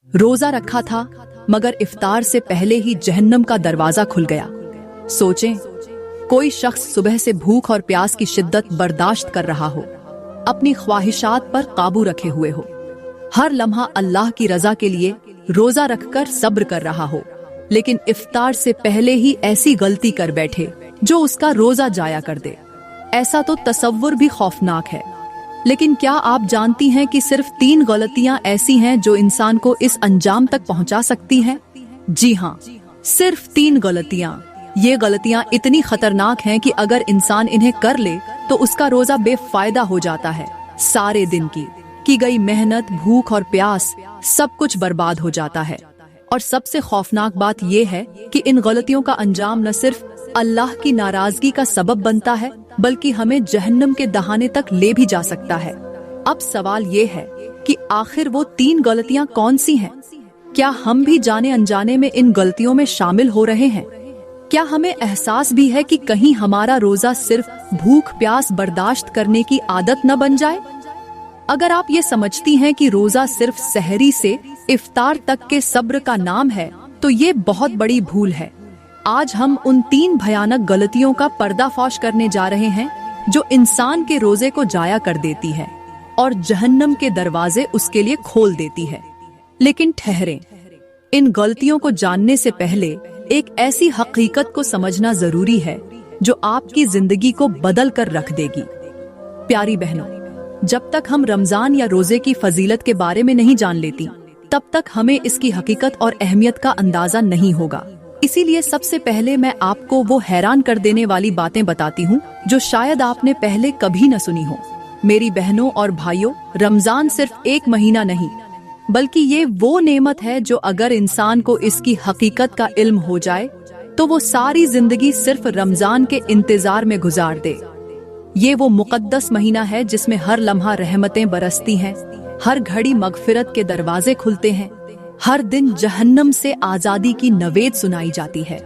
रोजा रखा था मगर इफ्तार से पहले ही जहन्नम का दरवाजा खुल गया। सोचें, कोई शख्स सुबह से भूख और प्यास की शिद्दत बर्दाश्त कर रहा हो, अपनी ख्वाहिशात पर काबू रखे हुए हो, हर लम्हा अल्लाह की रजा के लिए रोजा रखकर सब्र कर रहा हो, लेकिन इफ्तार से पहले ही ऐसी गलती कर बैठे जो उसका रोजा जाया कर दे। ऐसा तो तसव्वुर भी खौफनाक है। लेकिन क्या आप जानती हैं कि सिर्फ 3 गलतियां ऐसी हैं जो इंसान को इस अंजाम तक पहुंचा सकती हैं? जी हाँ, सिर्फ 3 गलतियां। ये गलतियां इतनी खतरनाक हैं कि अगर इंसान इन्हें कर ले तो उसका रोजा बेफायदा हो जाता है। सारे दिन की गई मेहनत, भूख और प्यास सब कुछ बर्बाद हो जाता है। और सबसे खौफनाक बात यह है कि इन गलतियों का अंजाम न सिर्फ अल्लाह की नाराजगी का सबब बनता है बल्कि हमें जहन्नम के दहाने तक ले भी जा सकता है। अब सवाल ये है कि आखिर वो 3 गलतियां कौन सी हैं? क्या हम भी जाने अनजाने में इन गलतियों में शामिल हो रहे हैं? क्या हमें एहसास भी है कि कहीं हमारा रोजा सिर्फ भूख प्यास बर्दाश्त करने की आदत न बन जाए? अगर आप ये समझती हैं कि रोजा सिर्फ सहरी से इफ्तार तक के सब्र का नाम है तो ये बहुत बड़ी भूल है। आज हम उन 3 भयानक गलतियों का पर्दाफाश करने जा रहे हैं जो इंसान के रोजे को जाया कर देती है और जहन्नम के दरवाजे उसके लिए खोल देती है। लेकिन ठहरें, इन गलतियों को जानने से पहले एक ऐसी हकीकत को समझना जरूरी है जो आपकी जिंदगी को बदल कर रख देगी। प्यारी बहनों, जब तक हम रमजान या रोजे की फजीलत के बारे में नहीं जान लेती तब तक हमें इसकी हकीकत और अहमियत का अंदाजा नहीं होगा। इसीलिए सबसे पहले मैं आपको वो हैरान कर देने वाली बातें बताती हूँ जो शायद आपने पहले कभी न सुनी हो। मेरी बहनों और भाइयों, रमजान सिर्फ एक महीना नहीं बल्कि ये वो नेमत है जो अगर इंसान को इसकी हकीकत का इल्म हो जाए तो वो सारी जिंदगी सिर्फ रमजान के इंतजार में गुजार दे। ये वो मुकद्दस महीना है जिसमें हर लम्हा रहमतें बरसती हैं, हर घड़ी मगफिरत के दरवाजे खुलते हैं, हर दिन जहन्नम से आजादी की नवेद सुनाई जाती है।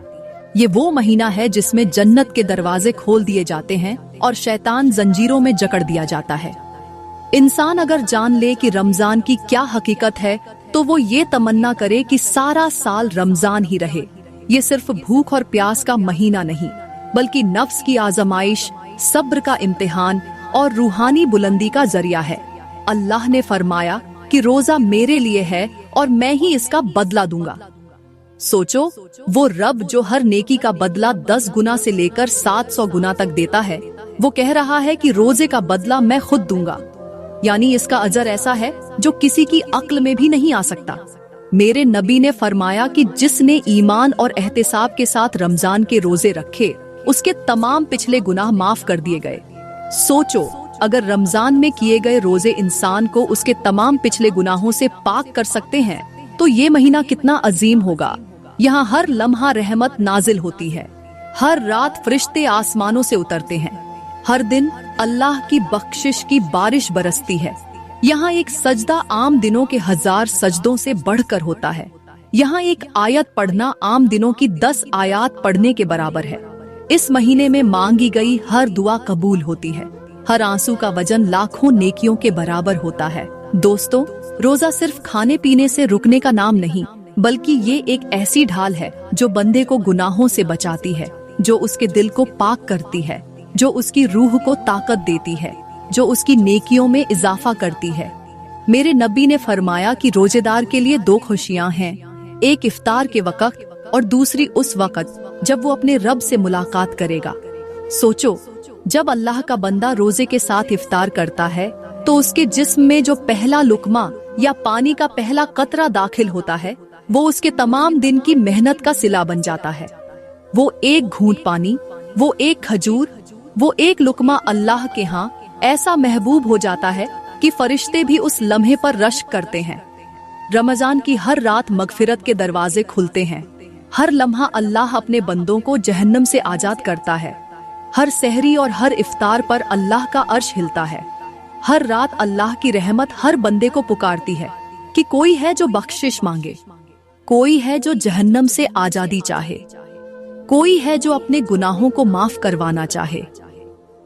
ये वो महीना है जिसमें जन्नत के दरवाजे खोल दिए जाते हैं और शैतान जंजीरों में जकड़ दिया जाता है। इंसान अगर जान ले कि रमजान की क्या हकीकत है तो वो ये तमन्ना करे कि सारा साल रमजान ही रहे। ये सिर्फ भूख और प्यास का महीना नहीं बल्कि नफ्स की आजमाइश, सब्र का इम्तिहान और रूहानी बुलंदी का जरिया है। अल्लाह ने फरमाया कि रोजा मेरे लिए है और मैं ही इसका बदला दूंगा। सोचो, वो रब जो हर नेकी का बदला 10 गुना से लेकर 700 गुना तक देता है, वो कह रहा है कि रोजे का बदला मैं खुद दूंगा। यानी इसका अजर ऐसा है जो किसी की अक्ल में भी नहीं आ सकता। मेरे नबी ने फरमाया कि जिसने ईमान और एहतिसाब के साथ रमजान के रोजे रखे उसके तमाम पिछले गुनाह माफ कर दिए गए। सोचो, अगर रमजान में किए गए रोजे इंसान को उसके तमाम पिछले गुनाहों से पाक कर सकते हैं तो ये महीना कितना अजीम होगा। यहाँ हर लम्हा रहमत नाजिल होती है, हर रात फरिश्ते आसमानों से उतरते हैं, हर दिन अल्लाह की बख्शिश की बारिश बरसती है। यहाँ एक सजदा आम दिनों के 1000 सजदों से बढ़कर होता है। यहाँ एक आयत पढ़ना आम दिनों की 10 आयत पढ़ने के बराबर है। इस महीने में मांगी गई हर दुआ कबूल होती है, हर आंसू का वजन लाखों नेकियों के बराबर होता है। दोस्तों, रोजा सिर्फ खाने पीने से रुकने का नाम नहीं बल्कि ये एक ऐसी ढाल है जो बंदे को गुनाहों से बचाती है, जो उसके दिल को पाक करती है, जो उसकी रूह को ताकत देती है, जो उसकी नेकियों में इजाफा करती है। मेरे नबी ने फरमाया कि रोजेदार के लिए 2 खुशियां हैं, एक इफ्तार के वक्त और दूसरी उस वक्त जब वो अपने रब से मुलाकात करेगा। सोचो, जब अल्लाह का बंदा रोजे के साथ इफ्तार करता है तो उसके जिस्म में जो पहला लुकमा या पानी का पहला कतरा दाखिल होता है वो उसके तमाम दिन की मेहनत का सिला बन जाता है। वो एक घूंट पानी, वो एक खजूर, वो एक लुकमा अल्लाह के यहाँ ऐसा महबूब हो जाता है कि फरिश्ते भी उस लम्हे पर रश्क करते हैं। रमजान की हर रात मगफिरत के दरवाजे खुलते हैं, हर लम्हा अल्लाह अपने बंदों को जहन्नम से आजाद करता है। हर सहरी और हर इफ्तार पर अल्लाह का अर्श हिलता है। हर रात अल्लाह की रहमत हर बंदे को पुकारती है कि कोई है जो बख्शिश मांगे, कोई है जो जहन्नम से आजादी चाहे, कोई है जो अपने गुनाहों को माफ करवाना चाहे।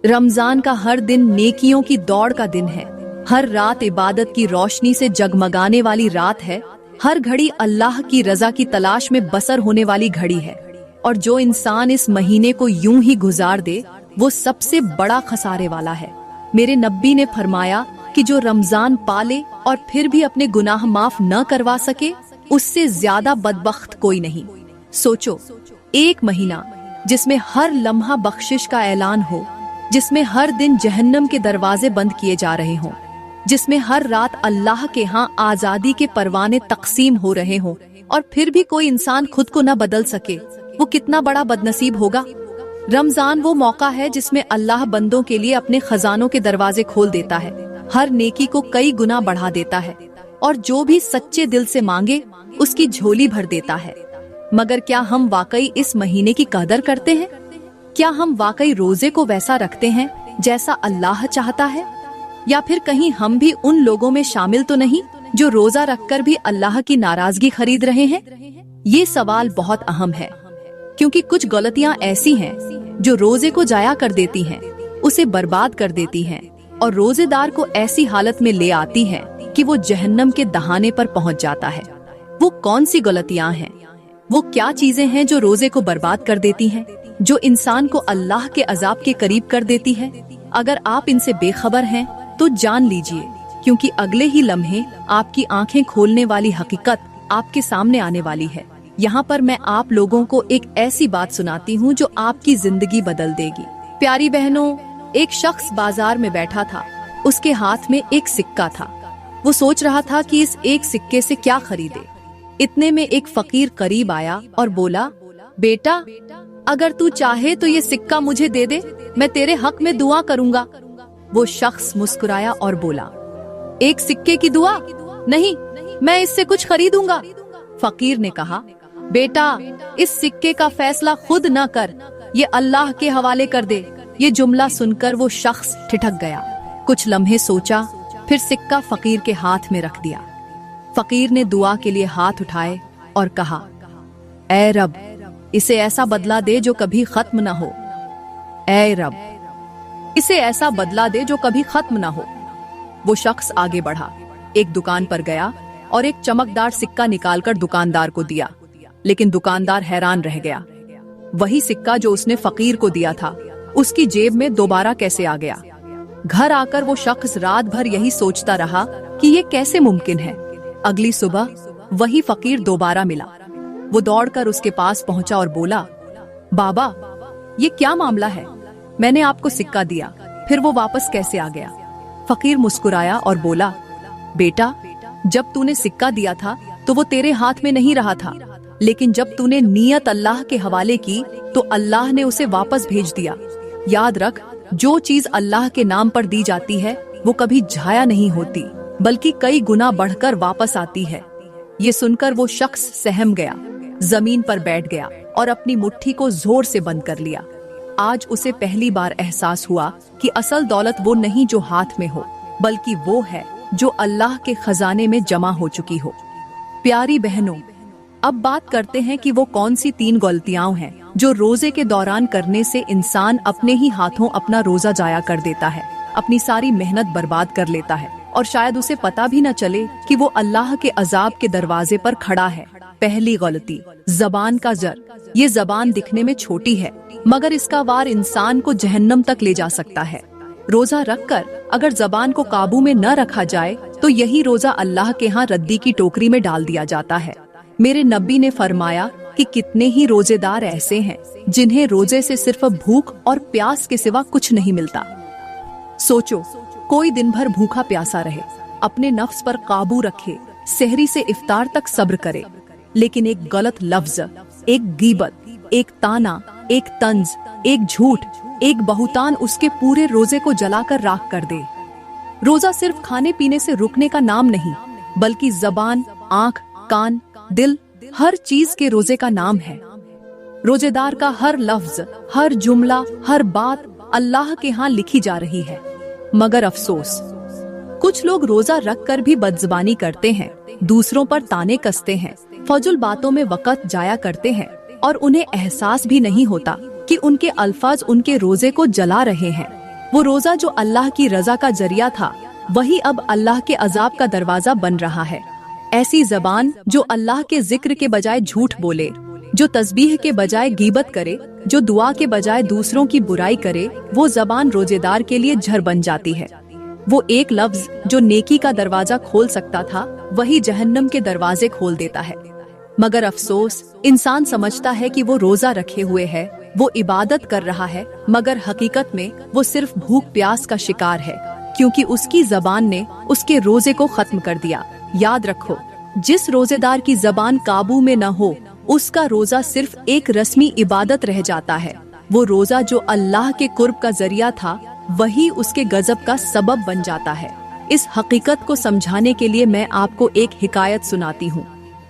रमजान का हर दिन नेकियों की दौड़ का दिन है, हर रात इबादत की रोशनी से जगमगाने वाली रात है, हर घड़ी अल्लाह की रजा की तलाश में बसर होने वाली घड़ी है, और जो इंसान इस महीने को यूं ही गुजार दे वो सबसे बड़ा खसारे वाला है। मेरे नबी ने फरमाया कि जो रमजान पाले और फिर भी अपने गुनाह माफ न करवा सके, उससे ज्यादा बदबख्त कोई नहीं। सोचो, एक महीना जिसमें हर लम्हा बख्शिश का ऐलान हो, जिसमें हर दिन जहन्नम के दरवाजे बंद किए जा रहे हों, जिसमें हर रात अल्लाह के यहाँ आजादी के परवाने तकसीम हो रहे हों, और फिर भी कोई इंसान खुद को न बदल सके, वो कितना बड़ा बदनसीब होगा। रमजान वो मौका है जिसमें अल्लाह बंदों के लिए अपने खजानों के दरवाजे खोल देता है, हर नेकी को कई गुना बढ़ा देता है, और जो भी सच्चे दिल से मांगे उसकी झोली भर देता है। मगर क्या हम वाकई इस महीने की कदर करते हैं? क्या हम वाकई रोजे को वैसा रखते हैं जैसा अल्लाह चाहता है? या फिर कहीं हम भी उन लोगों में शामिल तो नहीं जो रोजा रखकर भी अल्लाह की नाराजगी खरीद रहे हैं? ये सवाल बहुत अहम है, क्योंकि कुछ गलतियां ऐसी हैं जो रोजे को जाया कर देती हैं, उसे बर्बाद कर देती हैं, और रोजेदार को ऐसी हालत में ले आती हैं कि वो जहन्नम के दहाने पर पहुंच जाता है। वो कौन सी गलतियां हैं? वो क्या चीजें हैं जो रोजे को बर्बाद कर देती हैं, जो इंसान को अल्लाह के अजाब के करीब कर देती है? अगर आप इनसे बेखबर हैं तो जान लीजिए, क्योंकि अगले ही लम्हे आपकी आंखें खोलने वाली हकीकत आपके सामने आने वाली है। यहाँ पर मैं आप लोगों को एक ऐसी बात सुनाती हूँ जो आपकी जिंदगी बदल देगी। प्यारी बहनों, एक शख्स बाजार में बैठा था, उसके हाथ में एक सिक्का था। वो सोच रहा था कि इस एक सिक्के से क्या खरीदे। इतने में एक फकीर करीब आया और बोला, बेटा, अगर तू चाहे तो ये सिक्का मुझे दे दे, मैं तेरे हक में दुआ करूंगा। वो शख्स मुस्कुराया और बोला, एक सिक्के की दुआ? नहीं, मैं इससे कुछ खरीदूंगा। फकीर ने कहा, बेटा, इस सिक्के का फैसला खुद न कर, ये अल्लाह के हवाले कर दे। ये जुमला सुनकर वो शख्स ठिठक गया। कुछ लम्हे सोचा, फिर सिक्का फकीर के हाथ में रख दिया। फकीर ने दुआ के लिए हाथ उठाए और कहा, ऐ रब, इसे ऐसा बदला दे जो कभी खत्म न हो। ऐ रब, इसे ऐसा बदला दे जो कभी खत्म न हो। वो शख्स आगे बढ़ा, एक दुकान पर गया और एक चमकदार सिक्का निकालकर दुकानदार को दिया, लेकिन दुकानदार हैरान रह गया। वही सिक्का जो उसने फकीर को दिया था, उसकी जेब में दोबारा कैसे आ गया? घर आकर वो शख्स रात भर यही सोचता रहा कि ये कैसे मुमकिन है। अगली सुबह वही फकीर दोबारा मिला। वो दौड़कर उसके पास पहुंचा और बोला, बाबा, ये क्या मामला है? मैंने आपको सिक्का दिया, फिर वो वापस कैसे आ गया? फकीर मुस्कुराया और बोला, बेटा, जब तूने सिक्का दिया था तो वो तेरे हाथ में नहीं रहा था, लेकिन जब तूने नियत अल्लाह के हवाले की तो अल्लाह ने उसे वापस भेज दिया। याद रख, जो चीज अल्लाह के नाम पर दी जाती है वो कभी जाया नहीं होती, बल्कि कई गुना बढ़कर वापस आती है। ये सुनकर वो शख्स सहम गया, जमीन पर बैठ गया और अपनी मुट्ठी को जोर से बंद कर लिया। आज उसे पहली बार एहसास हुआ कि असल दौलत वो नहीं जो हाथ में हो, बल्कि वो है जो अल्लाह के खजाने में जमा हो चुकी हो। प्यारी बहनों, अब बात करते हैं कि वो कौन सी 3 गलतियां हैं जो रोजे के दौरान करने से इंसान अपने ही हाथों अपना रोजा जाया कर देता है, अपनी सारी मेहनत बर्बाद कर लेता है, और शायद उसे पता भी न चले कि वो अल्लाह के अजाब के दरवाजे पर खड़ा है। पहली गलती, जबान का जर। ये जबान दिखने में छोटी है, मगर इसका वार इंसान को जहन्नम तक ले जा सकता है। रोजा रखकर अगर जबान को काबू में न रखा जाए तो यही रोजा अल्लाह के यहाँ रद्दी की टोकरी में डाल दिया जाता है। मेरे नबी ने फरमाया कि कितने ही रोजेदार ऐसे हैं जिन्हें रोजे से सिर्फ भूख और प्यास के सिवा कुछ नहीं मिलता। सोचो, कोई दिन भर भूखा प्यासा रहे, अपने नफ्स पर काबू रखे, सहरी से इफ्तार तक सब्र करे, लेकिन एक गलत लफ्ज, एक गीबत, एक ताना, एक तंज, एक झूठ, एक बहुतान उसके पूरे रोजे को जलाकर राख कर दे। रोजा सिर्फ खाने पीने से रुकने का नाम नहीं, बल्कि जबान, आंख, कान, दिल, हर चीज के रोजे का नाम है। रोजेदार का हर लफ्ज, हर जुमला, हर बात अल्लाह के यहाँ लिखी जा रही है। मगर अफसोस, कुछ लोग रोजा रख कर भी बदजुबानी करते हैं, दूसरों पर ताने कसते हैं, फजुल बातों में वक़्त जाया करते हैं, और उन्हें एहसास भी नहीं होता कि उनके अल्फाज उनके रोजे को जला रहे हैं। वो रोजा जो अल्लाह की रजा का जरिया था, वही अब अल्लाह के अजाब का दरवाजा बन रहा है। ऐसी जबान जो अल्लाह के जिक्र के बजाय झूठ बोले, जो तस्बीह के बजाय गीबत करे, जो दुआ के बजाय दूसरों की बुराई करे, वो जबान रोजेदार के लिए झर बन जाती है। वो एक लफ्ज जो नेकी का दरवाजा खोल सकता था, वही जहन्नम के दरवाजे खोल देता है। मगर अफसोस, इंसान समझता है कि वो रोजा रखे हुए है, वो इबादत कर रहा है, मगर हकीकत में वो सिर्फ भूख प्यास का शिकार है, क्योंकि उसकी जबान ने उसके रोजे को खत्म कर दिया। याद रखो, जिस रोजेदार की जबान काबू में न हो, उसका रोजा सिर्फ एक रस्मी इबादत रह जाता है। वो रोजा जो अल्लाह के कुर्ब का जरिया था, वही उसके गजब का सबब बन जाता है। इस हकीकत को समझाने के लिए मैं आपको एक हिकायत सुनाती हूँ।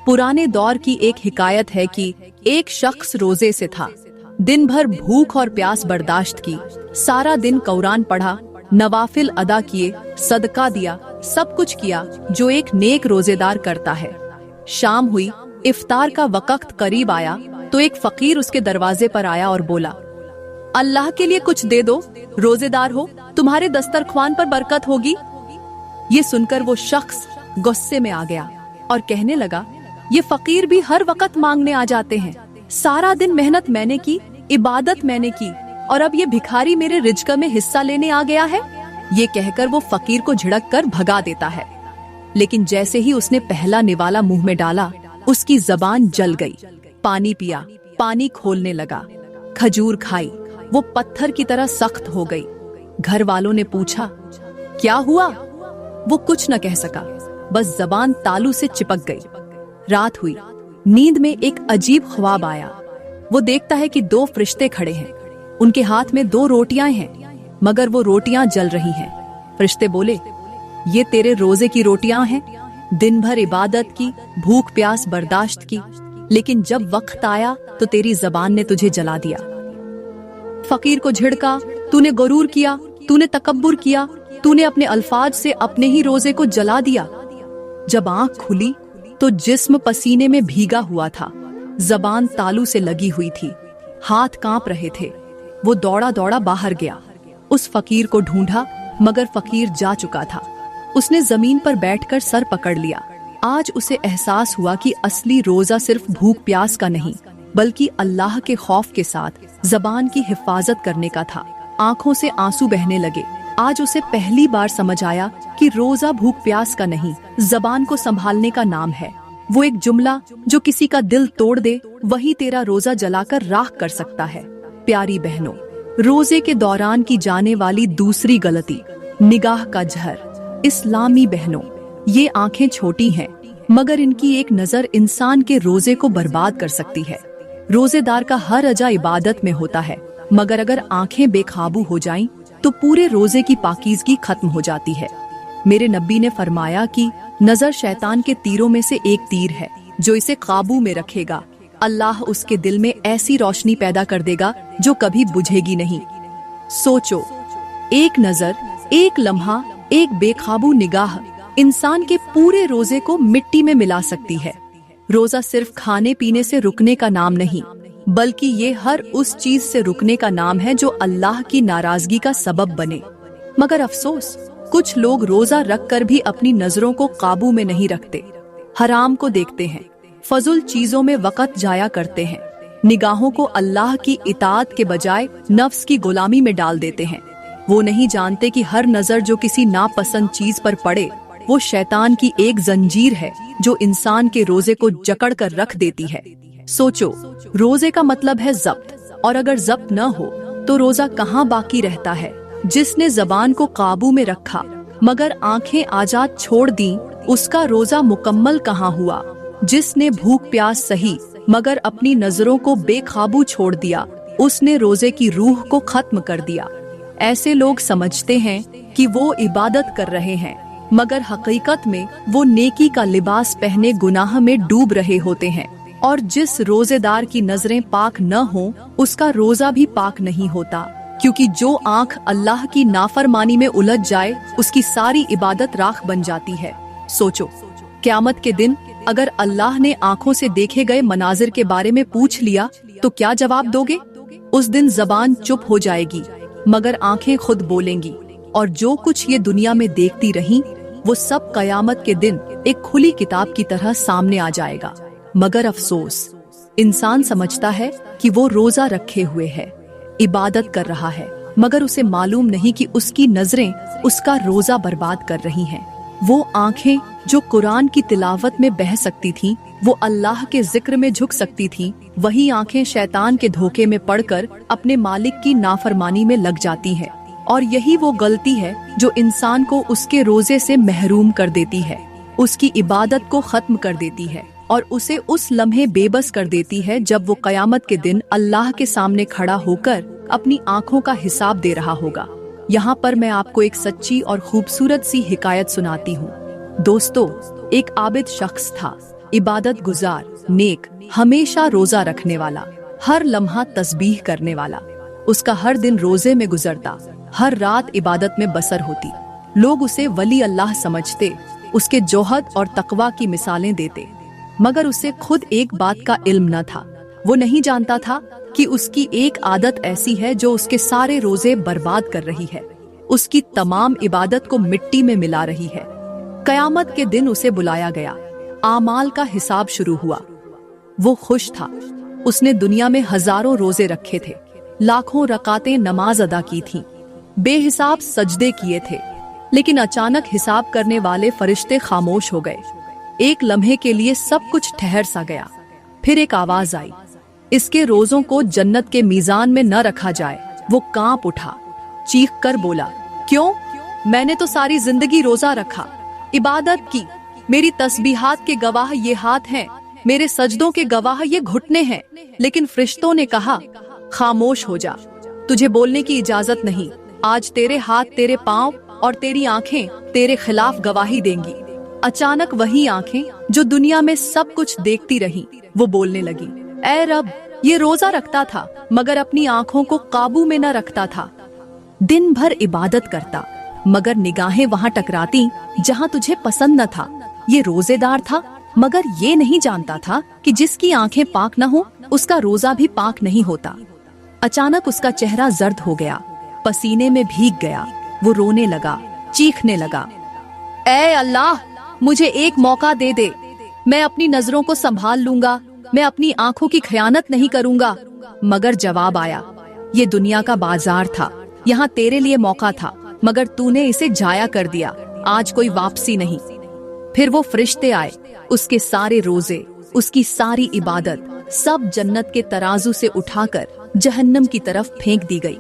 पुराने दौर की एक हिकायत है कि एक शख्स रोजे से था, दिन भर भूख और प्यास बर्दाश्त की, सारा दिन कुरान पढ़ा, नवाफिल अदा किए, सदका दिया, सब कुछ किया जो एक नेक रोजेदार करता है। शाम हुई, इफ्तार का वक्त करीब आया तो एक फकीर उसके दरवाजे पर आया और बोला, अल्लाह के लिए कुछ दे दो, रोजेदार हो, तुम्हारे दस्तरख्वान पर बरकत होगी। ये सुनकर वो शख्स गुस्से में आ गया और कहने लगा, ये फकीर भी हर वक्त मांगने आ जाते हैं, सारा दिन मेहनत मैंने की, इबादत मैंने की, और अब ये भिखारी मेरे रिज्क में हिस्सा लेने आ गया है। ये कहकर वो फकीर को झिड़क कर भगा देता है। लेकिन जैसे ही उसने पहला निवाला मुंह में डाला, उसकी जबान जल गई। पानी पिया, पानी खोलने लगा, खजूर खाई, वो पत्थर की तरह सख्त हो गई। घर वालों ने पूछा, क्या हुआ? वो कुछ न कह सका, बस जबान तालू से चिपक गई। रात हुई, नींद में एक अजीब ख्वाब आया। वो देखता है कि दो फरिश्ते खड़े हैं, उनके हाथ में 2 रोटियां हैं, मगर वो रोटियां जल रही हैं। फरिश्ते बोले, ये तेरे रोजे की रोटियां हैं, दिन भर इबादत की, भूख प्यास बर्दाश्त की, लेकिन जब वक्त आया तो तेरी जबान ने तुझे जला दिया। फकीर को झिड़का, तूने गुरूर किया, तूने तकब्बुर किया, तूने अपने अल्फाज से अपने ही रोजे को जला दिया। जब आंख खुली तो जिस्म पसीने में भीगा हुआ था, जबान तालू से लगी हुई थी, हाथ कांप रहे थे। वो दौड़ा दौड़ा बाहर गया, उस फकीर को ढूंढा, मगर फकीर जा चुका था। उसने जमीन पर बैठकर सर पकड़ लिया। आज उसे एहसास हुआ कि असली रोजा सिर्फ भूख प्यास का नहीं, बल्कि अल्लाह के खौफ के साथ जबान की हिफाजत करने का था। आंखों से आंसू बहने लगे। आज उसे पहली बार समझ आया कि रोजा भूख प्यास का नहीं, जबान को संभालने का नाम है। वो एक जुमला जो किसी का दिल तोड़ दे, वही तेरा रोजा जलाकर राख कर सकता है। प्यारी बहनों, रोजे के दौरान की जाने वाली दूसरी गलती, निगाह का झर। इस्लामी बहनों, ये आंखें छोटी हैं, मगर इनकी एक नजर इंसान के रोजे को बर्बाद कर सकती है। रोजेदार का हर अजा इबादत में होता है, मगर अगर आंखें बेकाबू हो जाएं, तो पूरे रोजे की पाकीज़गी खत्म हो जाती है। मेरे नबी ने फरमाया कि नजर शैतान के तीरों में से एक तीर है, जो इसे काबू में रखेगा, अल्लाह उसके दिल में ऐसी रोशनी पैदा कर देगा जो कभी बुझेगी नहीं। सोचो, एक नजर, एक लम्हा, एक बेकाबू निगाह इंसान के पूरे रोजे को मिट्टी में मिला सकती है। रोजा सिर्फ खाने पीने से रुकने का नाम नहीं, बल्कि ये हर उस चीज से रुकने का नाम है जो अल्लाह की नाराजगी का सबब बने। मगर अफसोस, कुछ लोग रोजा रख कर भी अपनी नजरों को काबू में नहीं रखते। हराम को देखते हैं, फजुल चीजों में वक़्त जाया करते हैं, निगाहों को अल्लाह की इताअत के बजाय नफ्स की गुलामी में डाल देते हैं। वो नहीं जानते कि हर नजर जो किसी नापसंद चीज पर पड़े, वो शैतान की एक जंजीर है जो इंसान के रोजे को जकड़ कर रख देती है। सोचो, रोजे का मतलब है जब्त, और अगर जब्त न हो तो रोजा कहाँ बाकी रहता है। जिसने जबान को काबू में रखा मगर आंखें आजाद छोड़ दी, उसका रोजा मुकम्मल कहाँ हुआ। जिसने भूख प्यास सही मगर अपनी नजरों को बेकाबू छोड़ दिया, उसने रोजे की रूह को खत्म कर दिया। ऐसे लोग समझते हैं कि वो इबादत कर रहे हैं, मगर हकीकत में वो नेकी का लिबास पहने गुनाह में डूब रहे होते हैं। और जिस रोजेदार की नजरें पाक न हो, उसका रोजा भी पाक नहीं होता, क्योंकि जो आंख अल्लाह की नाफरमानी में उलझ जाए, उसकी सारी इबादत राख बन जाती है। सोचो, क़यामत के दिन अगर अल्लाह ने आंखों से देखे गए मनाजिर के बारे में पूछ लिया तो क्या जवाब दोगे? उस दिन जबान चुप हो जाएगी, मगर आंखें खुद बोलेंगी, और जो कुछ ये दुनिया में देखती रहीं, वो सब कयामत के दिन एक खुली किताब की तरह सामने आ जाएगा। मगर अफसोस, इंसान समझता है कि वो रोजा रखे हुए है, इबादत कर रहा है, मगर उसे मालूम नहीं कि उसकी नजरें उसका रोजा बर्बाद कर रही हैं। वो आंखें जो कुरान की तिलावत में बह सकती थीं, वो अल्लाह के जिक्र में झुक सकती थीं, वही आंखें शैतान के धोखे में पड़कर अपने मालिक की नाफरमानी में लग जाती हैं। और यही वो गलती है जो इंसान को उसके रोजे से महरूम कर देती है, उसकी इबादत को खत्म कर देती है और उसे उस लम्हे बेबस कर देती है जब वो कयामत के दिन अल्लाह के सामने खड़ा होकर अपनी आंखों का हिसाब दे रहा होगा। यहाँ पर मैं आपको एक सच्ची और खूबसूरत सी हिकायत सुनाती हूँ। दोस्तों, एक आबिद शख्स था, इबादत गुजार, नेक, हमेशा रोजा रखने वाला, हर लम्हा तस्बीह करने वाला। उसका हर दिन रोजे में गुजरता, हर रात इबादत में बसर होती। लोग उसे वली अल्लाह समझते, उसके जोहद और तकवा की मिसालें देते, मगर उसे खुद एक बात का इल्म न था। वो नहीं जानता था कि उसकी एक आदत ऐसी है जो उसके सारे रोजे बर्बाद कर रही है, उसकी तमाम इबादत को मिट्टी में मिला रही है। कयामत के दिन उसे बुलाया गया, आमाल का हिसाब शुरू हुआ। वो खुश था, उसने दुनिया में हजारों रोजे रखे थे, लाखों रकातें नमाज अदा की थीं, बेहिसाब सजदे किए थे। लेकिन अचानक हिसाब करने वाले फरिश्ते खामोश हो गए। एक लम्हे के लिए सब कुछ ठहर सा गया। फिर एक आवाज आई, इसके रोजों को जन्नत के मीजान में न रखा जाए। वो कांप उठा, चीख कर बोला, क्यों? मैंने तो सारी जिंदगी रोजा रखा, इबादत की, मेरी तस्बीहात के गवाह ये हाथ हैं, मेरे सजदों के गवाह ये घुटने हैं। लेकिन फरिश्तों ने कहा, खामोश हो जा, तुझे बोलने की इजाजत नहीं। आज तेरे हाथ, तेरे पांव और तेरी आंखें तेरे खिलाफ गवाही देंगी। अचानक वही आंखें जो दुनिया में सब कुछ देखती रही, वो बोलने लगी, ऐ रब, ये रोजा रखता था मगर अपनी आंखों को काबू में न रखता था। दिन भर इबादत करता मगर निगाहें वहां टकराती जहां तुझे पसंद न था। ये रोजेदार था मगर ये नहीं जानता था कि जिसकी आंखें पाक न हो उसका रोजा भी पाक नहीं होता। अचानक उसका चेहरा जर्द हो गया, पसीने में भीग गया। वो रोने लगा, चीखने लगा, ऐ अल्लाह, मुझे एक मौका दे दे, मैं अपनी नजरों को संभाल लूंगा, मैं अपनी आंखों की खयानत नहीं करूंगा। मगर जवाब आया, ये दुनिया का बाजार था, यहाँ तेरे लिए मौका था, मगर तूने इसे जाया कर दिया, आज कोई वापसी नहीं। फिर वो फरिश्ते आए, उसके सारे रोजे, उसकी सारी इबादत सब जन्नत के तराजू से उठाकर जहन्नम की तरफ फेंक दी गई।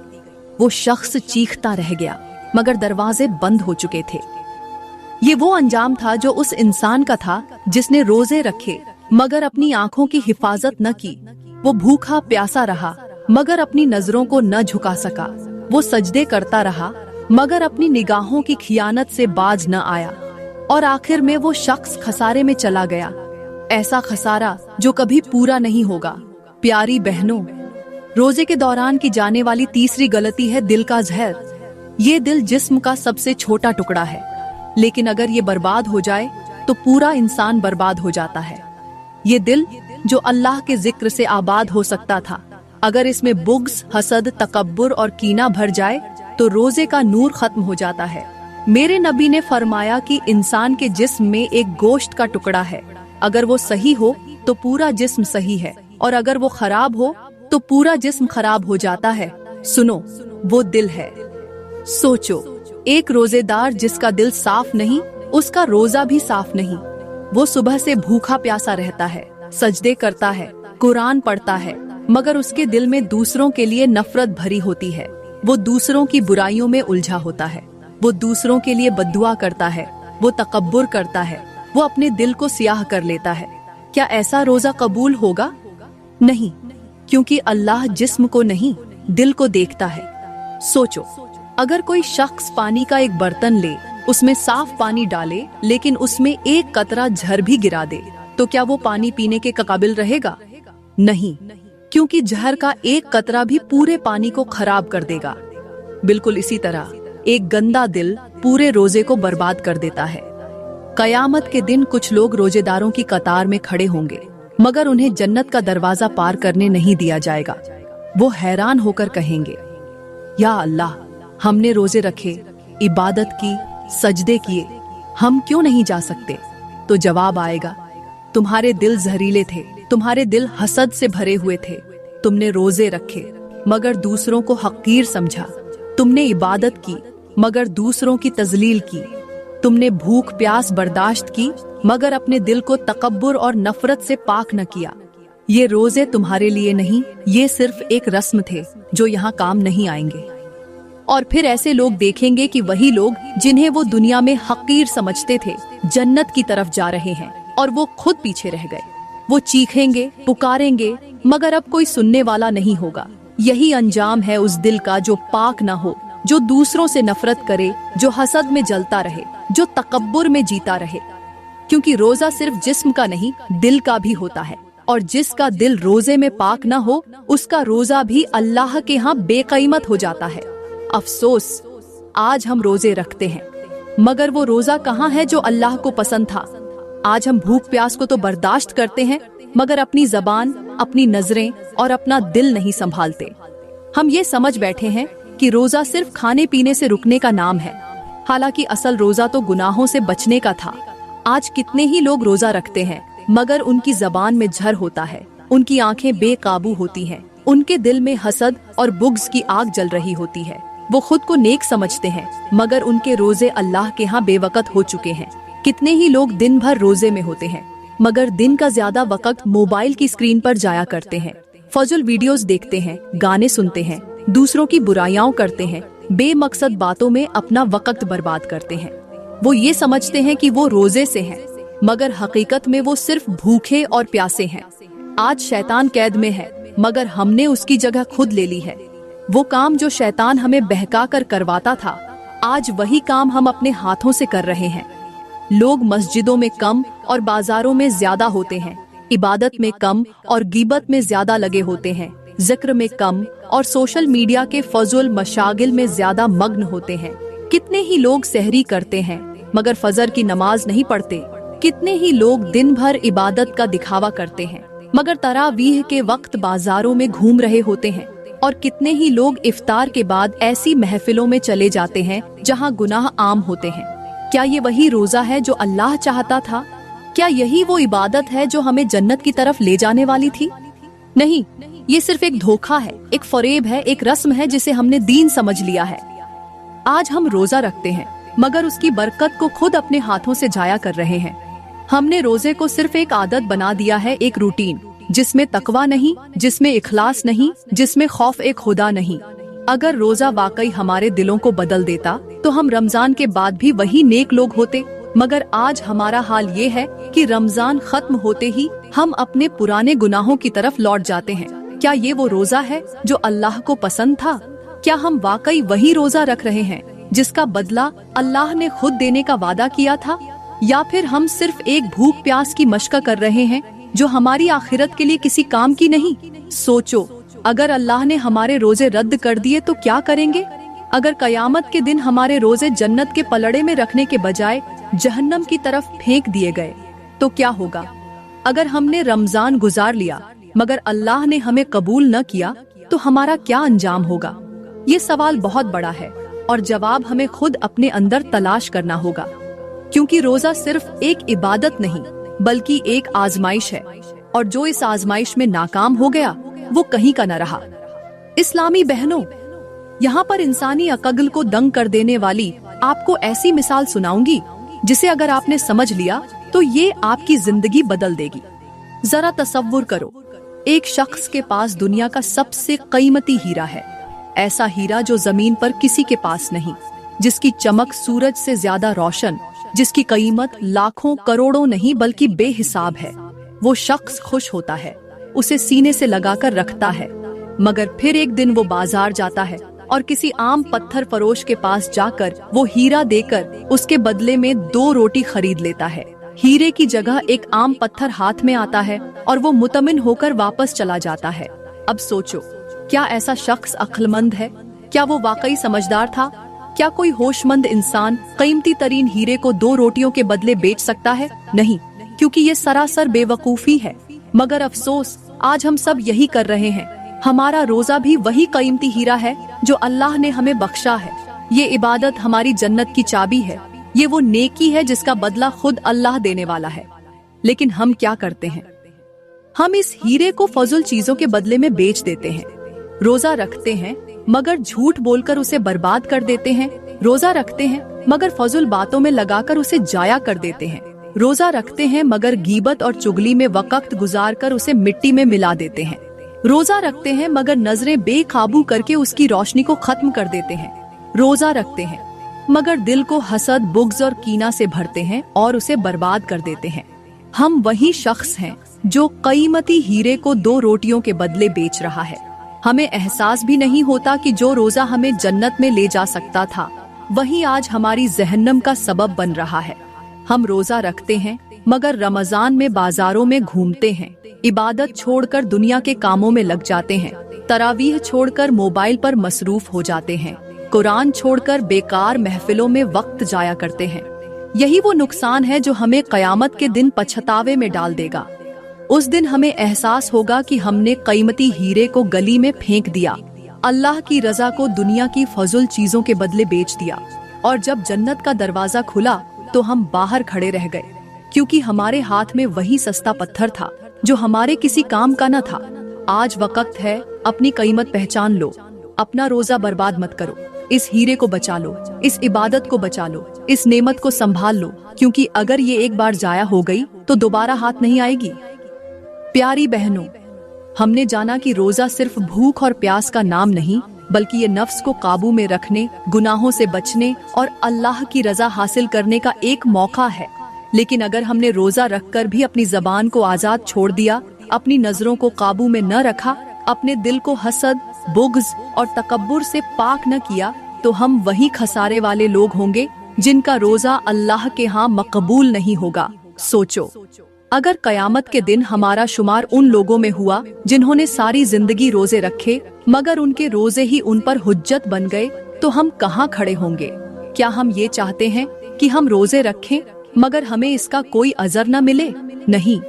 वो शख्स चीखता रह गया मगर दरवाजे बंद हो चुके थे। ये वो अंजाम था जो उस इंसान का था जिसने रोजे रखे मगर अपनी आंखों की हिफाजत न की। वो भूखा प्यासा रहा मगर अपनी नजरों को न झुका सका। वो सजदे करता रहा मगर अपनी निगाहों की खियानत से बाज न आया। और आखिर में वो शख्स खसारे में चला गया, ऐसा खसारा जो कभी पूरा नहीं होगा। प्यारी बहनों, रोजे के दौरान की जाने वाली तीसरी गलती है दिल का जहर। ये दिल जिस्म का सबसे छोटा टुकड़ा है, लेकिन अगर ये बर्बाद हो जाए तो पूरा इंसान बर्बाद हो जाता है। ये दिल जो अल्लाह के जिक्र से आबाद हो सकता था, अगर इसमें बुग़्ज़, हसद, तकब्बुर और कीना भर जाए तो रोजे का नूर खत्म हो जाता है। मेरे नबी ने फरमाया कि इंसान के जिस्म में एक गोश्त का टुकड़ा है, अगर वो सही हो तो पूरा जिस्म सही है, और अगर वो खराब हो तो पूरा जिस्म खराब हो जाता है। सुनो, वो दिल है। सोचो, एक रोजेदार जिसका दिल साफ नहीं, उसका रोजा भी साफ नहीं। वो सुबह से भूखा प्यासा रहता है, सजदे करता है, कुरान पढ़ता है, मगर उसके दिल में दूसरों के लिए नफरत भरी होती है। वो दूसरों की बुराइयों में उलझा होता है, वो दूसरों के लिए बद्दुआ करता है, वो तकब्बुर करता है, वो अपने दिल को सियाह कर लेता है। क्या ऐसा रोजा कबूल होगा? नहीं, क्योंकि अल्लाह जिस्म को नहीं, दिल को देखता है। सोचो, अगर कोई शख्स पानी का एक बर्तन ले, उसमें साफ पानी डाले, लेकिन उसमें एक कतरा जहर भी गिरा दे, तो क्या वो पानी पीने के काबिल रहेगा? नहीं, क्योंकि जहर का एक कतरा भी पूरे पानी को खराब कर देगा। बिल्कुल इसी तरह एक गंदा दिल पूरे रोजे को बर्बाद कर देता है। कयामत के दिन कुछ लोग रोजेदारों की कतार में खड़े होंगे, मगर उन्हें जन्नत का दरवाजा पार करने नहीं दिया जाएगा। वो हैरान होकर कहेंगे, या अल्लाह, हमने रोजे रखे, इबादत की, सजदे किए, हम क्यों नहीं जा सकते? तो जवाब आएगा, तुम्हारे दिल जहरीले थे, तुम्हारे दिल हसद से भरे हुए थे। तुमने रोजे रखे मगर दूसरों को हकीर समझा, तुमने इबादत की मगर दूसरों की तजलील की, तुमने भूख प्यास बर्दाश्त की मगर अपने दिल को तकब्बुर और नफरत से पाक न किया। ये रोजे तुम्हारे लिए नहीं, ये सिर्फ एक रस्म थे जो यहाँ काम नहीं आएंगे। और फिर ऐसे लोग देखेंगे कि वही लोग जिन्हें वो दुनिया में हकीर समझते थे जन्नत की तरफ जा रहे हैं और वो खुद पीछे रह गए। वो चीखेंगे, पुकारेंगे, मगर अब कोई सुनने वाला नहीं होगा। यही अंजाम है उस दिल का जो पाक ना हो, जो दूसरों से नफरत करे, जो हसद में जलता रहे, जो तकब्बुर में जीता रहे। क्योंकि रोजा सिर्फ जिस्म का नहीं, दिल का भी होता है, और जिसका दिल रोजे में पाक ना हो उसका रोजा भी अल्लाह के यहाँ बेकीमत हो जाता है। अफसोस, आज हम रोजे रखते हैं मगर वो रोजा कहाँ है जो अल्लाह को पसंद था। आज हम भूख प्यास को तो बर्दाश्त करते हैं मगर अपनी जबान, अपनी नजरें और अपना दिल नहीं संभालते। हम ये समझ बैठे हैं कि रोजा सिर्फ खाने पीने से रुकने का नाम है, हालांकि असल रोजा तो गुनाहों से बचने का था। आज कितने ही लोग रोजा रखते हैं मगर उनकी जबान में जहर होता है, उनकी आंखें बेकाबू होती हैं, उनके दिल में हसद और बुग़्ज़ की आग जल रही होती है। वो खुद को नेक समझते हैं मगर उनके रोजे अल्लाह के यहाँ बेवकत हो चुके हैं। कितने ही लोग दिन भर रोजे में होते हैं मगर दिन का ज्यादा वक्त मोबाइल की स्क्रीन पर जाया करते हैं, फजूल वीडियोस देखते हैं, गाने सुनते हैं, दूसरों की बुराइयां करते हैं, बेमकसद बातों में अपना वक्त बर्बाद करते हैं। वो ये समझते हैं कि वो रोजे से हैं मगर हकीकत में वो सिर्फ भूखे और प्यासे हैं। आज शैतान कैद में है मगर हमने उसकी जगह खुद ले ली है। वो काम जो शैतान हमें बहका कर करवाता था, आज वही काम हम अपने हाथों से कर रहे हैं। लोग मस्जिदों में कम और बाजारों में ज्यादा होते हैं, इबादत में कम और गीबत में ज्यादा लगे होते हैं, जिक्र में कम और सोशल मीडिया के फजूल मशागिल में ज्यादा मग्न होते हैं। कितने ही लोग सहरी करते हैं मगर फजर की नमाज नहीं पढ़ते। कितने ही लोग दिन भर इबादत का दिखावा करते हैं मगर तरावीह के वक्त बाजारों में घूम रहे होते हैं। और कितने ही लोग इफ्तार के बाद ऐसी महफिलों में चले जाते हैं जहां गुनाह आम होते हैं। क्या ये वही रोजा है जो अल्लाह चाहता था? क्या यही वो इबादत है जो हमें जन्नत की तरफ ले जाने वाली थी? नहीं, ये सिर्फ एक धोखा है, एक फरेब है, एक रस्म है जिसे हमने दीन समझ लिया है। आज हम रोजा रखते हैं मगर उसकी बरकत को खुद अपने हाथों से जाया कर रहे हैं। हमने रोजे को सिर्फ एक आदत बना दिया है, एक रूटीन, जिसमें तकवा नहीं, जिसमें इखलास नहीं, जिसमें खौफ एक खुदा नहीं। अगर रोजा वाकई हमारे दिलों को बदल देता तो हम रमजान के बाद भी वही नेक लोग होते, मगर आज हमारा हाल ये है कि रमजान खत्म होते ही हम अपने पुराने गुनाहों की तरफ लौट जाते हैं। क्या ये वो रोजा है जो अल्लाह को पसंद था? क्या हम वाकई वही रोजा रख रहे हैं जिसका बदला अल्लाह ने खुद देने का वादा किया था? या फिर हम सिर्फ एक भूख प्यास की मशक कर रहे हैं जो हमारी आखिरत के लिए किसी काम की नहीं? सोचो, अगर अल्लाह ने हमारे रोजे रद्द कर दिए तो क्या करेंगे? अगर कयामत के दिन हमारे रोजे जन्नत के पलड़े में रखने के बजाय जहन्नम की तरफ फेंक दिए गए तो क्या होगा? अगर हमने रमजान गुजार लिया मगर अल्लाह ने हमें कबूल न किया तो हमारा क्या अंजाम होगा? ये सवाल बहुत बड़ा है और जवाब हमें खुद अपने अंदर तलाश करना होगा। क्योंकि रोजा सिर्फ एक इबादत नहीं बल्कि एक आजमाइश है, और जो इस आजमाइश में नाकाम हो गया वो कहीं का न रहा। इस्लामी बहनों, यहाँ पर इंसानी अक्ल को दंग कर देने वाली आपको ऐसी मिसाल सुनाऊंगी जिसे अगर आपने समझ लिया तो ये आपकी जिंदगी बदल देगी। जरा तसव्वुर करो, एक शख्स के पास दुनिया का सबसे कीमती हीरा है, ऐसा हीरा जो जमीन पर किसी के पास नहीं, जिसकी चमक सूरज से ज्यादा रोशन, जिसकी कीमत लाखों करोड़ों नहीं बल्कि बेहिसाब है। वो शख्स खुश होता है, उसे सीने से लगाकर रखता है, मगर फिर एक दिन वो बाजार जाता है और किसी आम पत्थर फरोश के पास जाकर वो हीरा देकर उसके बदले में 2 रोटी खरीद लेता है। हीरे की जगह एक आम पत्थर हाथ में आता है और वो मुतमिन होकर वापस चला जाता है। अब सोचो, क्या ऐसा शख्स अक्लमंद है? क्या वो वाकई समझदार था? क्या कोई होशमंद इंसान कीमती तरीन हीरे को 2 रोटियों के बदले बेच सकता है? नहीं, क्योंकि ये सरासर बेवकूफी है। मगर अफसोस, आज हम सब यही कर रहे हैं। हमारा रोजा भी वही कीमती हीरा है जो अल्लाह ने हमें बख्शा है। ये इबादत हमारी जन्नत की चाबी है। ये वो नेकी है जिसका बदला खुद अल्लाह देने वाला है। लेकिन हम क्या करते हैं? हम इस हीरे को फजूल चीजों के बदले में बेच देते हैं। रोजा रखते हैं मगर झूठ बोलकर उसे बर्बाद कर देते हैं। रोजा रखते हैं मगर फजूल बातों में लगाकर उसे जाया कर देते हैं। रोजा रखते हैं मगर गीबत और चुगली में वक्त गुजार कर उसे मिट्टी में मिला देते हैं। रोजा रखते हैं मगर नजरें बेकाबू करके उसकी रोशनी को खत्म कर देते हैं। रोजा रखते हैं मगर दिल को हसद, बुग़्ज़ और कीना से भरते हैं और उसे बर्बाद कर देते हैं। हम वही शख्स हैं जो कीमती हीरे को 2 रोटियों के बदले बेच रहा है। हमें एहसास भी नहीं होता कि जो रोजा हमें जन्नत में ले जा सकता था वही आज हमारी जहन्नम का सबब बन रहा है। हम रोजा रखते हैं मगर रमजान में बाजारों में घूमते हैं, इबादत छोड़कर दुनिया के कामों में लग जाते हैं, तरावीह छोड़कर मोबाइल पर मसरूफ हो जाते हैं, कुरान छोड़कर बेकार महफिलों में वक्त जाया करते हैं। यही वो नुकसान है जो हमें क़यामत के दिन पछतावे में डाल देगा। उस दिन हमें एहसास होगा कि हमने कीमती हीरे को गली में फेंक दिया, अल्लाह की रजा को दुनिया की फजूल चीजों के बदले बेच दिया। और जब जन्नत का दरवाजा खुला तो हम बाहर खड़े रह गए, क्योंकि हमारे हाथ में वही सस्ता पत्थर था जो हमारे किसी काम का न था। आज वक्त है अपनी कीमत पहचान लो, अपना रोजा बर्बाद मत करो, इस हीरे को बचा लो, इस इबादत को बचा लो, इस नेमत को संभाल लो, क्योंकि अगर ये एक बार जाया हो गई तो दोबारा हाथ नहीं आएगी। प्यारी बहनों, हमने जाना कि रोजा सिर्फ भूख और प्यास का नाम नहीं, बल्कि ये नफ्स को काबू में रखने, गुनाहों से बचने और अल्लाह की रजा हासिल करने का एक मौका है। लेकिन अगर हमने रोजा रखकर भी अपनी जबान को आजाद छोड़ दिया, अपनी नजरों को काबू में न रखा, अपने दिल को हसद, बुग़्ज़ और तकब्बुर से पाक न किया, तो हम वही खसारे वाले लोग होंगे जिनका रोजा अल्लाह के यहाँ मकबूल नहीं होगा। सोचो, अगर कयामत के दिन हमारा शुमार उन लोगों में हुआ जिन्होंने सारी जिंदगी रोजे रखे मगर उनके रोजे ही उन पर हुज्जत बन गए, तो हम कहाँ खड़े होंगे? क्या हम ये चाहते हैं कि हम रोजे रखें मगर हमें इसका कोई अजर न मिले? नहीं।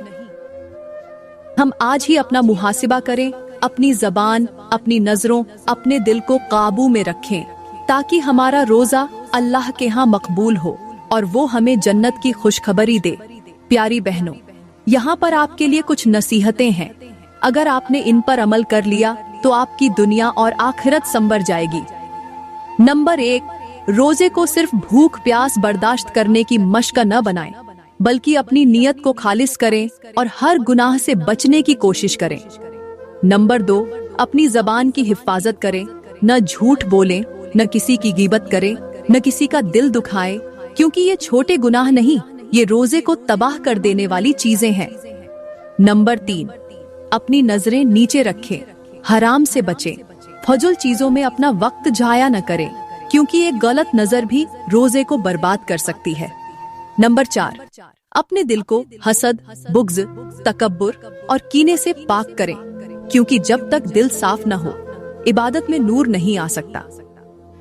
हम आज ही अपना मुहासिबा करें, अपनी जबान, अपनी नजरों, अपने दिल को काबू में रखें, ताकि हमारा रोजा अल्लाह के यहाँ मकबूल हो और वो हमें जन्नत की खुशखबरी दे। प्यारी बहनों, यहाँ पर आपके लिए कुछ नसीहतें हैं। अगर आपने इन पर अमल कर लिया तो आपकी दुनिया और आखिरत संवर जाएगी। नंबर 1, रोजे को सिर्फ भूख प्यास बर्दाश्त करने की मशक न बनाएं, बल्कि अपनी नीयत को खालिस करें और हर गुनाह से बचने की कोशिश करें। नंबर 2, अपनी जबान की हिफाजत करें, न झूठ बोलें, न किसी की गीबत करें, न किसी का दिल दुखाएं, क्योंकि ये छोटे गुनाह नहीं, ये रोजे को तबाह कर देने वाली चीजें हैं। नंबर 3, अपनी नजरें नीचे रखें, हराम से बचें, फजूल चीजों में अपना वक्त जाया न करें, क्योंकि एक गलत नजर भी रोजे को बर्बाद कर सकती है। नंबर 4, अपने दिल को हसद, बुग़्ज़, तकब्बुर और कीने से पाक करें, क्योंकि जब तक दिल साफ न हो इबादत में नूर नहीं आ सकता।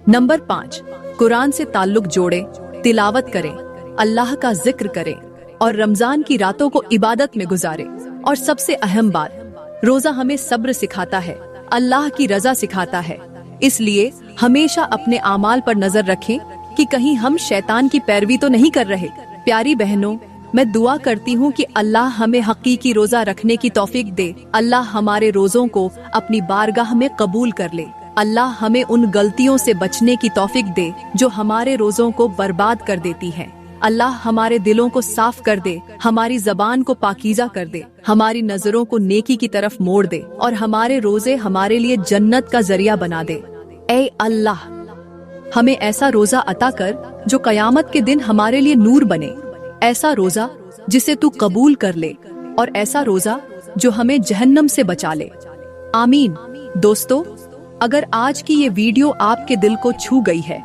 नंबर 5, कुरान से ताल्लुक जोड़ें, तिलावत करें, अल्लाह का जिक्र करें और रमजान की रातों को इबादत में गुजारें। और सबसे अहम बात, रोजा हमें सब्र सिखाता है, अल्लाह की रजा सिखाता है। इसलिए हमेशा अपने आमाल पर नजर रखें कि कहीं हम शैतान की पैरवी तो नहीं कर रहे। प्यारी बहनों, मैं दुआ करती हूँ कि अल्लाह हमें हकीकी रोजा रखने की तौफीक दे। अल्लाह हमारे रोजों को अपनी बारगाह में कबूल कर ले। अल्लाह हमें उन गलतियों से बचने की तौफीक दे जो हमारे रोजों को बर्बाद कर देती हैं। अल्लाह हमारे दिलों को साफ कर दे, हमारी जबान को पाकीज़ा कर दे, हमारी नजरों को नेकी की तरफ मोड़ दे और हमारे रोजे हमारे लिए जन्नत का जरिया बना दे। ऐ अल्लाह, हमें ऐसा रोजा अता कर जो कयामत के दिन हमारे लिए नूर बने, ऐसा रोजा जिसे तू कबूल कर ले और ऐसा रोजा जो हमें जहन्नम से बचा ले। आमीन। दोस्तों, अगर आज की ये वीडियो आपके दिल को छू गई है,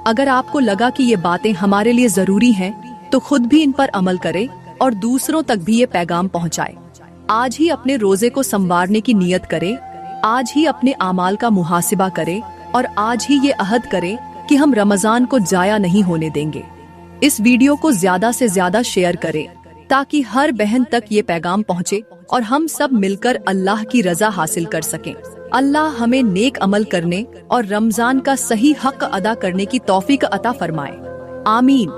अगर आपको लगा कि ये बातें हमारे लिए जरूरी हैं, तो खुद भी इन पर अमल करें और दूसरों तक भी ये पैगाम पहुंचाएं। आज ही अपने रोजे को संवारने की नियत करें, आज ही अपने आमाल का मुहासिबा करें और आज ही ये अहद करें कि हम रमजान को जाया नहीं होने देंगे। इस वीडियो को ज्यादा से ज्यादा शेयर करें ताकि हर बहन तक ये पैगाम पहुंचे और हम सब मिलकर अल्लाह की रजा हासिल कर सकें। अल्लाह हमें नेक अमल करने और रमजान का सही हक अदा करने की तौफीक अता फरमाए। आमीन।